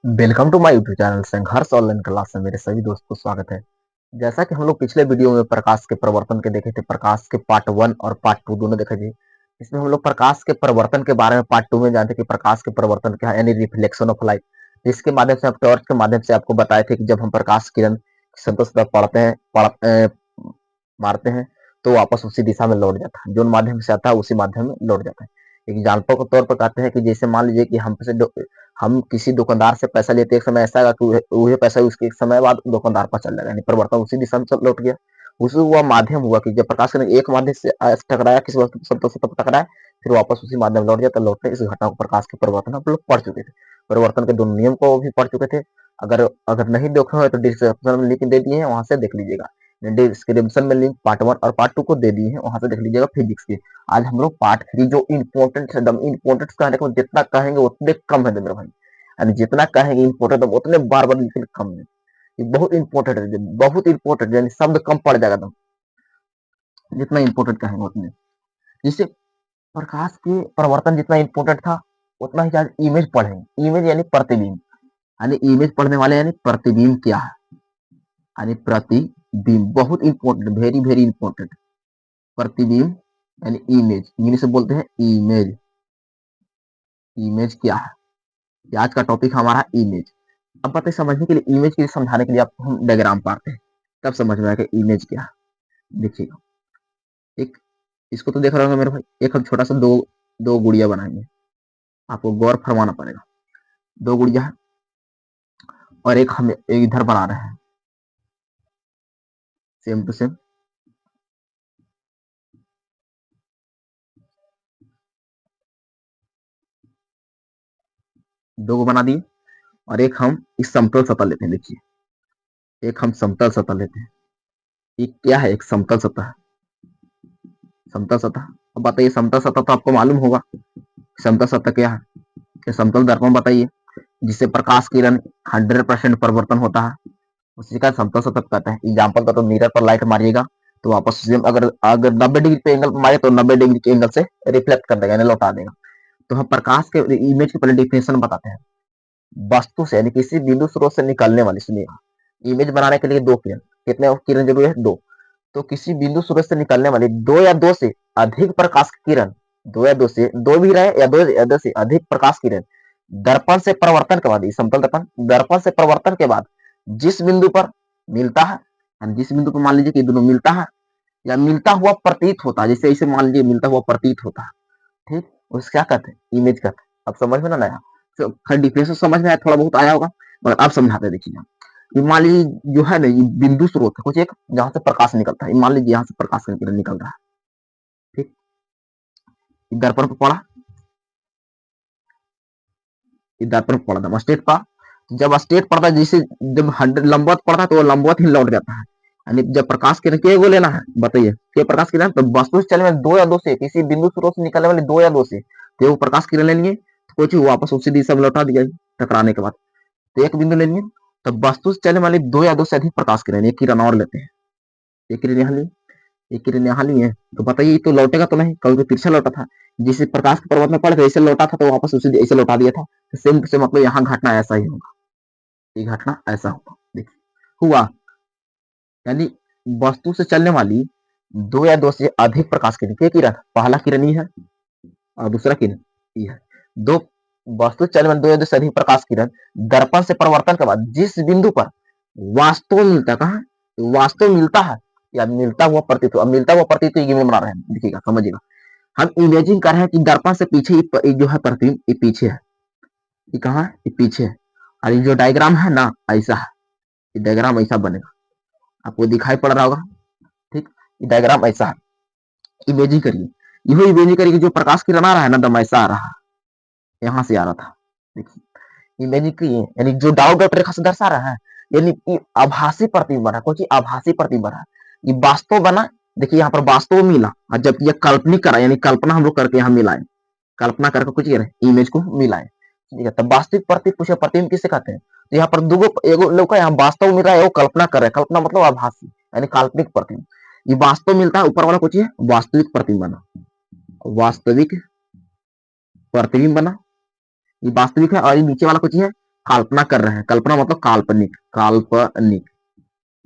Welcome to my YouTube channel Sangharsh online class में मेरे सभी दोस्तों को स्वागत है। जैसा कि हम लोग पिछले वीडियो में प्रकाश के परिवर्तन के देखे थे, प्रकाश के पार्ट 1 और पार्ट 2 दोनों देखे थे। इसमें हम लोग प्रकाश के परिवर्तन के बारे में पार्ट 2 में जानते कि प्रकाश के परिवर्तन क्या है, यानी रिफ्लेक्शन ऑफ लाइट। इसके माध्यम से, टॉर्च के माध्यम से आपको बताए थे कि जब हम प्रकाश किरण संतोष पढ़ते हैं, मारते हैं, तो वापस उसी दिशा में लौट जाता है। जो माध्यम से आता है उसी माध्यम में लौट जाता है। एग्जाम्पल के तौर पर कहते हैं कि जैसे मान लीजिए कि हम किसी दुकानदार से पैसा लेते, एक समय ऐसा आएगा कि वही पैसा उसके एक समय बाद दुकानदार पर चल जाएगा, यानी परिवर्तन उसी दिशा में लौट गया। उसी हुआ माध्यम हुआ कि जब प्रकाश किरण एक माध्यम से टकराया, किसी वस्तु संतोष से टकराया, फिर वापस उसी माध्यम लौट जाता। लौटने इस घटना को प्रकाश के परिवर्तन हम लोग पढ़ चुके थे। परिवर्तन के दोनों नियम को भी पढ़ चुके थे। अगर अगर नहीं देखे हो तो डिस्क्रिप्शन में लिंक दे दिए हैं, वहां से देख लीजिएगा। डिस्क्रिप्शन में लिंक पार्ट 1 और पार्ट 2 को दे दिए हैं, वहां से देख लीजिएगा फिजिक्स के। आज हम लोग पार्ट 3 जो इम्पोर्टेंट है, इम्पोर्टेंट कहने को जितना कहेंगे उतने कम है मेरे भाई, यानी जितना कहेंगे इम्पोर्टेंट उतने बार बार लिखने कम है। ये बहुत इंपॉर्टेंट है, बहुत इंपॉर्टेंट, यानी शब्द कम पड़ जाएगा एकदम, जितना इंपॉर्टेंट कहेंगे उतने। जिससे प्रकाश के परिवर्तन जितना इंपॉर्टेंट था, उतना ही आज इमेज पढ़ेंगे। इमेज यानी प्रतिबिंब, यानी इमेज पढ़ने वाले, यानी प्रतिबिंब क्या है, यानी प्रतिबिंब बहुत इंपॉर्टेंट, वेरी वेरी इंपॉर्टेंट। प्रतिबिंब यानी इमेज, इंग्लिश में बोलते हैं इमेज। इमेज क्या है, आज का टॉपिक हमारा इमेज। अब पता है, समझने के लिए, इमेज के लिए समझाने के लिए आपको हम डायग्राम पाते हैं, तब समझ में आएगा इमेज क्या है। देखिएगा, एक इसको तो देख रहे होंगे मेरे भाई, एक हम छोटा सा दो दो गुड़िया बनाएंगे। आपको गौर फरमाना पड़ेगा। दो गुड़िया है और एक हम इधर बना रहे हैं, सेम टू सेम। दो को बना दिए और एक हम इस समतल सतह लेते हैं। देखिए, एक हम समतल सतह लेते हैं। ये क्या है, एक समतल सतह। समतल सतह, अब बताइए, समतल सतह तो आपको मालूम होगा। समतल सतह क्या है, ये समतल दर्पण बताइए, जिससे प्रकाश किरण 100% परिवर्तन होता है, उसी का समतल सतह कहते हैं। एग्जाम्पल का तो मिरर पर लाइट मारिएगा तो वापस अगर अगर 90 डिग्री पे एंगल मारे तो 90 डिग्री के एंगल से रिफ्लेक्ट कर देगा, यानी लौटा देगा। तो हम प्रकाश के इमेज के पहले डिफिनेशन बताते हैं। वस्तु से, यानी किसी बिंदु स्रोत से निकलने वाली, सुनिएगा, इमेज बनाने के लिए दो किरण, कितने किरण जरूरी है, दो। तो किसी बिंदु स्रोत से निकलने वाली दो या दो से अधिक प्रकाश की किरण, दो या दो से, दो भी रहे या दो से अधिक प्रकाश किरण दर्पण से परिवर्तन के बाद, समतल दर्पण, दर्पण से परिवर्तन के बाद जिस बिंदु पर मिलता है, जिस बिंदु पर मान लीजिए कि दोनों मिलता है या मिलता हुआ प्रतीत होता है, जैसे इसे मान लीजिए मिलता हुआ प्रतीत होता है, ठीक, उसे क्या कहते हैं, इमेज कहते हैं। अब समझ में ना आया, तो डिफिनेशन समझ में आया, थोड़ा बहुत आया होगा, मगर आप समझाते देखिए। ये मान लीजिए जो है ना, ये बिंदु स्रोत है कुछ एक, जहां से प्रकाश निकलता है। मान लीजिए यहाँ से प्रकाश निकल रहा है, ठीक, दर्पण पर पड़ा, दर्पण पर पड़ा था स्टेट पर। जब स्टेट पड़ता है, जैसे जब 100 लंबवत पड़ता है तो वो लंबवत ही लौट जाता है। यानी जब प्रकाश किरण के लेना है, बताइए के प्रकाश किरण, तो वस्तु से चलने वाले दो या दो से, किसी बिंदु स्रोत से निकलने वाले दो या दो से, तो वो प्रकाश किरण ले लिए तो कुछ वापस उसी दिशा में लौटा दिया टकराने के बाद। तो एक बिंदु ले लिए, तो वस्तु से चलने वाली दो या दो से अधिक प्रकाश किरण, एक किरण और लेते हैं, एक किरण यहाँ ली, एक किरण यहाँ ली है, तो बताइए तो लौटेगा तो नहीं, कभी तिरछा लौटा था। जिसे प्रकाश के पर्वत में पड़ गए, ऐसे लौटा था तो वापस उसी ऐसे लौटा दिया था। सेम से मतलब यहाँ घटना ऐसा ही होगा, ये घटना ऐसा होगा। देखिए हुआ, यानी वस्तु से चलने वाली दो या दो से अधिक प्रकाश किरण, क्या किरण, पहला किरण ये है और दूसरा किरण ये है। दो वस्तु से चलने वाली दो या दो से अधिक प्रकाश किरण दर्पण से परिवर्तन के बाद जिस बिंदु पर वास्तव में मिलता है, कहा वास्तव में मिलता है या मिलता हुआ प्रतीत हो, अब मिलता हुआ प्रतीत तो ये बना रहे हैं, देखिएगा समझिएगा। हम इमेजिंग कर रहे हैं कि दर्पण से पीछे ये जो है प्रतिबिंब, ये पीछे है, ये कहाँ है, ये पीछे है। और ये जो डायग्राम है ना, ऐसा है, ये डायग्राम ऐसा बनेगा, आपको दिखाई पड़ रहा होगा, ठीक, ये डायग्राम ऐसा है। इमेजिंग करिए, यही इमेजिंग करिए कि जो प्रकाश किरण आ रहा है ना, दम ऐसा आ रहा है, यहाँ से आ रहा था। देखिए इमेजिंग करिए, यानी जो डाउट डॉट रेखा से दर्शा रहा है, यानी कि आभासी प्रतिबिंब बना, कुछ आभासी प्रतिबिंब बना, ये वास्तव बना। देखिए यहाँ पर वास्तव मिला, और जब ये काल्पनिक करा, यानी कल्पना हम लोग करके यहाँ मिलाए, कल्पना करके कुछ इमेज को मिलाए, ठीक है। तब वास्तविक प्रतीक पूछे, प्रतिबिंब किसे कहते हैं, तो यहाँ पर दो एगो लोग का यहाँ वास्तव मिल रहा है, वो कल्पना कर रहे हैं, कल्पना मतलब आभासी, यानी काल्पनिक प्रतिबिंब। ये वास्तव मिलता है, ऊपर वाला कुछ वास्तविक प्रतिबिंब बना, वास्तविक प्रतिबिंब बना, ये वास्तविक है। और ये नीचे वाला कुछ है कल्पना कर रहे हैं, कल्पना मतलब काल्पनिक, काल्पनिक,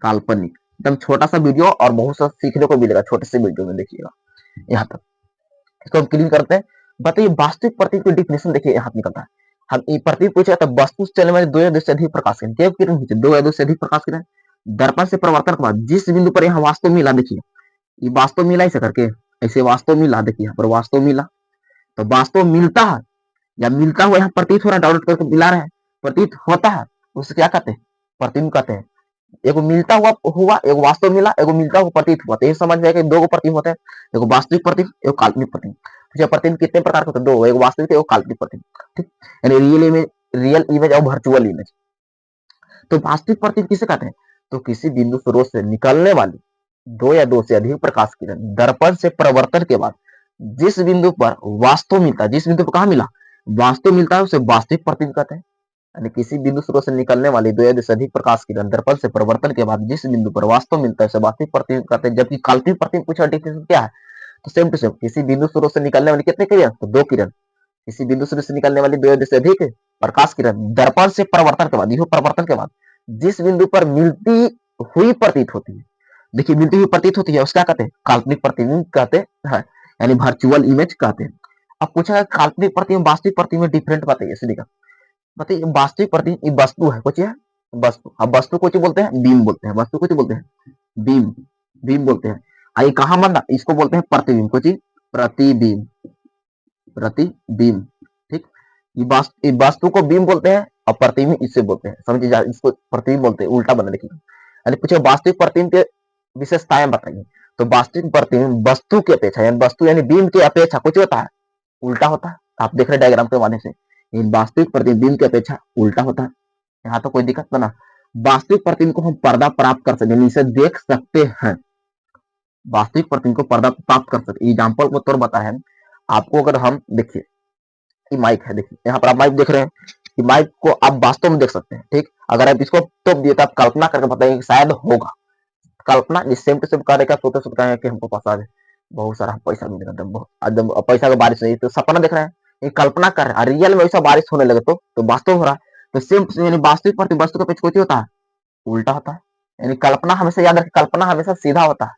काल्पनिक, एकदम छोटा सा वीडियो और बहुत सा सीखने को मिलेगा छोटे से वीडियो में, देखिएगा यहाँ तक। इसको हम क्लीन करते हैं। बताइए वास्तविक प्रतीक की डिफिनेशन देखिए यहाँ निकलता है। हम ये प्रतीक पूछा तो वस्तु से चलने वाले दो या दो से अधिक प्रकाश किरण, देव किरण खींचे दो या दो से अधिक प्रकाश किरण, दर्पण से परिवर्तन के बाद जिस बिंदु पर यहाँ वास्तव मिला, देखिए ये वास्तव मिला ऐसे करके, ऐसे वास्तव मिला, देखिए यहाँ पर वास्तव मिला, तो वास्तव मिलता है या मिलता हुआ यहाँ प्रतीत हो रहा है, डाउनलोड करके मिला रहे हैं, प्रतीत होता है, उसे क्या कहते हैं, प्रतिबिंब कहते हैं। एगो मिलता हुआ हुआ, एगो वास्तव मिला, एगो मिलता हुआ प्रतीत हुआ, तो ये समझ में कि दो गो प्रतिबिंब होते हैं, एगो वास्तविक प्रतिबिंब, एगो काल्पनिक प्रतिबिंब। तो प्रतिबिंब कितने प्रकार के होते हैं, दो, एगो वास्तविक, एगो काल्पनिक प्रतिबिंब, ठीक। यानी रियल इमेज और वर्चुअल इमेज। तो वास्तविक प्रतिबिंब किसे कहते हैं, तो किसी बिंदु स्रोत से निकलने वाली दो या दो से अधिक प्रकाश किरण दर्पण से प्रवर्तन के बाद जिस बिंदु पर वास्तव मिलता है, जिस बिंदु पर कहा मिला, वास्तव मिलता है, उसे वास्तविक प्रतिबिंब कहते हैं। यानी किसी बिंदु स्रोत से निकलने वाली दो या दो से अधिक प्रकाश किरण दर्पण से परिवर्तन के बाद जिस बिंदु पर वास्तव मिलता है उसे वास्तविक प्रतिबिंब कहते हैं। जबकि काल्पनिक प्रतिबिंब पूछा डिफिनेशन क्या है, तो सेम टू सेम, किसी बिंदु स्रोत से निकलने वाली कितने किरण, तो दो किरण, किसी बिंदु स्रोत से निकलने वाली दो या दो से अधिक प्रकाश किरण दर्पण से परिवर्तन के बाद, यह परिवर्तन के बाद जिस बिंदु पर मिलती हुई प्रतीत होती है, देखिए मिलती हुई प्रतीत होती है, उसका कहते हैं काल्पनिक प्रतिबिंब कहते हैं, यानी वर्चुअल इमेज कहते हैं। अब पूछा काल्पनिक प्रतिबिंब वास्तविक प्रतिबिंब में डिफरेंट बताइए, सीधी बताइए। वास्तविक प्रतिबिंब ये वस्तु है, कुछ है वस्तु, अब वस्तु को बोलते हैं बीम बोलते हैं, वस्तु को बोलते हैं बीम, बीम बोलते हैं। ये कहाँ बन रहा, इसको बोलते हैं प्रतिबिंब, कुछ प्रतिबिंब, प्रतिबिंब, ठीक। ये वस्तु को बीम बोलते हैं और प्रतिबिंब इससे बोलते हैं, समझिए जा, इसको प्रतिबिंब बोलते हैं, उल्टा बना, देखिए। यानी पूछे वास्तविक प्रतिबिंब के विशेषताएं बताइए, तो वास्तविक प्रतिबिंब वस्तु की अपेक्षा, यानी वस्तु यानी बीम की अपेक्षा कुछ होता है, उल्टा होता है। आप देख रहे डायग्राम के माध्यम से, वास्तविक प्रतिबिंब की अपेक्षा उल्टा होता है। यहाँ तो कोई दिक्कत ना। वास्तविक प्रतिबिंब को हम पर्दा प्राप्त कर सकते हैं, इसे देख सकते हैं, वास्तविक प्रतिबिंब को पर्दा प्राप्त कर सकते। एग्जाम्पल को तौर बताया है आपको, अगर हम देखिए ये माइक है, देखिए यहाँ पर आप माइक देख रहे हैं, कि माइक को आप वास्तव में देख सकते हैं, ठीक। अगर आप इसको टोप दिए तो आप कल्पना करके बताएंगे शायद होगा, कल्पना सेम टू सेम कार्य का सोते सोते है कि हमको पता है बहुत सारा पैसा मिलेगा, एकदम पैसा का बारिश नहीं, तो सपना देख रहे हैं, ये कल्पना कर रहे हैं, रियल में वैसा बारिश होने लगे तो वास्तव हो रहा है। तो सेम यानी वास्तविक प्रति वस्तु का पेच कुछ होता है, उल्टा होता है। यानी कल्पना हमेशा याद रखें, कल्पना हमेशा सीधा होता है,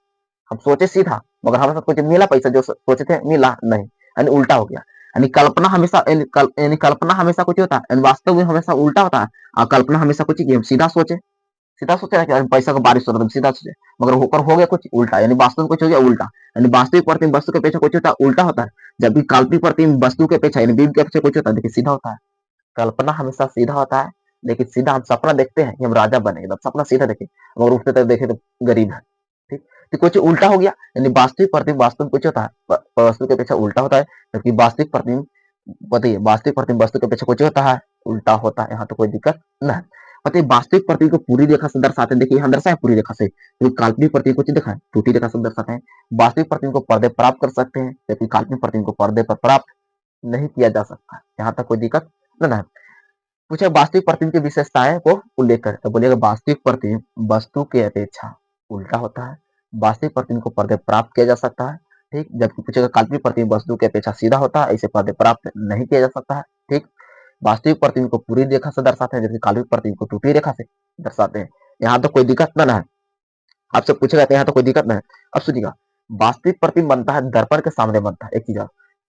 हम सोचे सीधा मगर हमारे साथ कुछ मिला पैसा, जो सोचे थे मिला नहीं, यानी उल्टा हो गया। यानी कल्पना हमेशा यानी कल्पना हमेशा कुछ होता है, वास्तव में हमेशा उल्टा होता है। और कल्पना हमेशा कुछ हम सीधा सोचे, सीधा सोचे ना कि पैसा का बारिश हो रहा है, सीधा सोचे, मगर होकर हो गया कुछ उल्टा, यानी वास्तव में कुछ हो गया उल्टा। यानी वास्तविक प्रतिबिंब वस्तु के अपेक्षा कुछ होता है उल्टा होता है, जबकि काल्पनिक प्रतिबिंब वस्तु के अपेक्षा यानी बीम के अपेक्षा कुछ होता है, देखिए सीधा होता है। कल्पना हमेशा सीधा होता है, लेकिन सीधा हम सपना देखते हैं कि हम राजा बने, एकदम सपना सीधा देखे, और उठते तक देखे तो गरीब है, ठीक। तो कुछ उल्टा हो गया, यानी वास्तविक प्रतिबिंब वास्तव में कुछ होता है, वस्तु के अपेक्षा उल्टा होता है, जबकि वास्तविक प्रतिबिंब बताइए, वास्तविक प्रतिबिंब वस्तु के अपेक्षा कुछ होता है, उल्टा होता है। यहाँ तो कोई दिक्कत न है। बताइए वास्तविक प्रतिबिंब को पूरी रेखा से दर्शाते हैं, देखिए यहाँ दर्शाए पूरी रेखा से, तो काल्पनिक प्रतिबिंब को दिखा है टूटी रेखा से दर्शाते हैं। वास्तविक प्रतिबिंब को पर्दे प्राप्त कर सकते हैं, जबकि काल्पनिक प्रतिबिंब को पर्दे पर प्राप्त नहीं किया जा सकता। यहाँ तक कोई दिक्कत न है। पूछे वास्तविक प्रतिबिंब की विशेषताएं को उल्लेख करें, तो बोलिएगा वास्तविक प्रतिबिंब वस्तु के अपेक्षा उल्टा होता है, वास्तविक प्रतिबिंब को पर्दे प्राप्त किया जा सकता है, ठीक। जबकि पूछेगा काल्पनिक प्रतिबिंब वस्तु की अपेक्षा सीधा होता है, इसे पर्दे प्राप्त नहीं किया जा सकता है, ठीक। वास्तविक प्रतिबिंब को पूरी रेखा से दर्शाते हैं, जबकि काल्पनिक प्रतिबिंब को टूटी रेखा से दर्शाते हैं। यहाँ तो कोई दिक्कत न है, आपसे पूछेगा तो यहाँ तो कोई दिक्कत न है। अब सुनिएगा, वास्तविक प्रतिबिंब बनता है दर्पण के सामने बनता है, एक चीज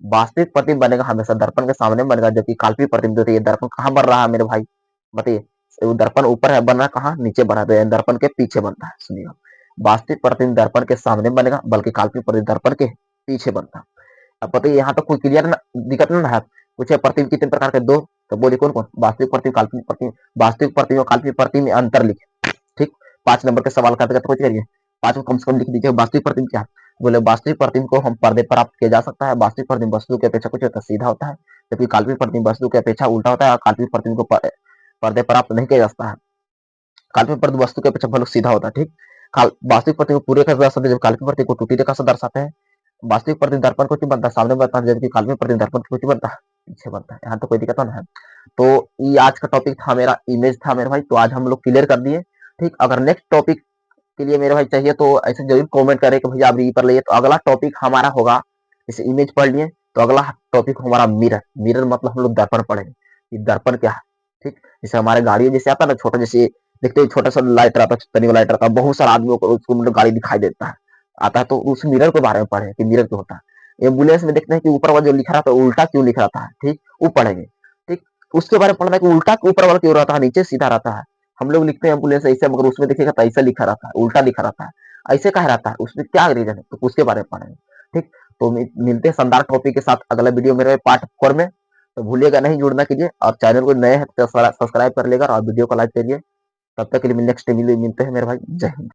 वास्तविक प्रतिबिंब बनेगा हमेशा दर्पण के सामने बनेगा, जबकि काल्पनिक प्रतिबिंब तो ये दर्पण कहाँ बन रहा है मेरे भाई, बताइए। दर्पण ऊपर है, बन रहा है कहाँ, नीचे बन रहा है, तो दर्पण के पीछे बनता है। सुनिएगा, वास्तविक प्रतिबिंब दर्पण के सामने बनेगा, बल्कि काल्पनिक प्रतिबिंब दर्पण के पीछे बनता है। अब बताइए यहाँ तो कोई क्लियर ना, दिक्कत ना है। पूछे प्रतिबिंब कितने प्रकार के, दो, तो बोलिए कौन कौन, वास्तविक प्रतिबिंब काल्पनिक प्रतिबिंब, वास्तविक प्रतिबिंब और काल्पनिक प्रतिबिंब में अंतर लिखे, ठीक। 5 नंबर के सवाल करते तो कुछ करिए, 5 को कम से कम लिख दीजिए। वास्तविक प्रतिबिंब क्या है, बोले वास्तविक प्रतिबिंब को हम पर्दे प्राप्त किया जा सकता है, वास्तविक प्रतिबिंब वस्तु की अपेक्षा कुछ होता है सीधा होता है, जबकि काल्पनिक प्रतिबिंब वस्तु की अपेक्षा उल्टा होता है, और काल्पनिक प्रतिबिंब को पर्दे प्राप्त नहीं किया जा सकता है, काल्पनिक प्रतिबिंब वस्तु की अपेक्षा बहुत सीधा होता है, ठीक। वास्तविक प्रतिबिंब पूरे रेखा से दर्शाते हैं, जब काल्पनिक प्रतिबिंब को टूटी रेखा से दर्शाते हैं। वास्तविक प्रतिबिंब दर्पण को बनता है सामने बनता है, जबकि काल्पनिक प्रतिबिंब दर्पण को बनता है पीछे बनता है। यहाँ तो कोई दिक्कत ना है। तो ये आज का टॉपिक था, मेरा इमेज था मेरे भाई, तो आज हम लोग क्लियर कर दिए, ठीक। अगर नेक्स्ट टॉपिक के लिए मेरे भाई चाहिए तो ऐसे जरूर कमेंट करें कि भैया आप ये पर लिए, तो अगला टॉपिक हमारा होगा, जैसे इमेज पढ़ लिए तो अगला टॉपिक हमारा मिरर, मिरर मतलब हम लोग दर्पण पढ़ेंगे, ये दर्पण क्या है, ठीक। जैसे हमारे गाड़ी में जैसे आता है ना छोटा, जैसे देखते हो छोटा सा लाइट रहता है, तनी वाला लाइट रहता है, बहुत सारा आदमियों को उसको मतलब गाड़ी दिखाई देता है, आता है तो उस मिरर के बारे में पढ़े कि मिरर क्यों होता है। एम्बुलेंस में देखते हैं कि ऊपर वाला जो लिखा रहता है उल्टा क्यों लिखा रहता है, ठीक, वो पढ़ेंगे। ठीक। उसके बारे में पढ़ना है कि उल्टा ऊपर वाला क्यों रहता है, नीचे सीधा रहता है। हम लोग लिखते हैं एम्बुलेंस ऐसे, मगर उसमें देखिएगा तो ऐसा लिखा रहता है, उल्टा लिखा रहता है। ऐसे कहा रहता है, उसमें क्या रीजन है, तो उसके बारे में पढ़ेंगे। ठीक। तो मिलते हैं शानदार टॉपिक के साथ अगला वीडियो मेरे पार्ट 4 में। तो भूलिएगा नहीं जुड़ना कीजिए, और चैनल को नए हैं तो सब्सक्राइब कर लेगा और वीडियो को लाइक करिए। तब तक के लिए नेक्स्ट वीडियो मिलते हैं मेरे भाई। जय हिंद।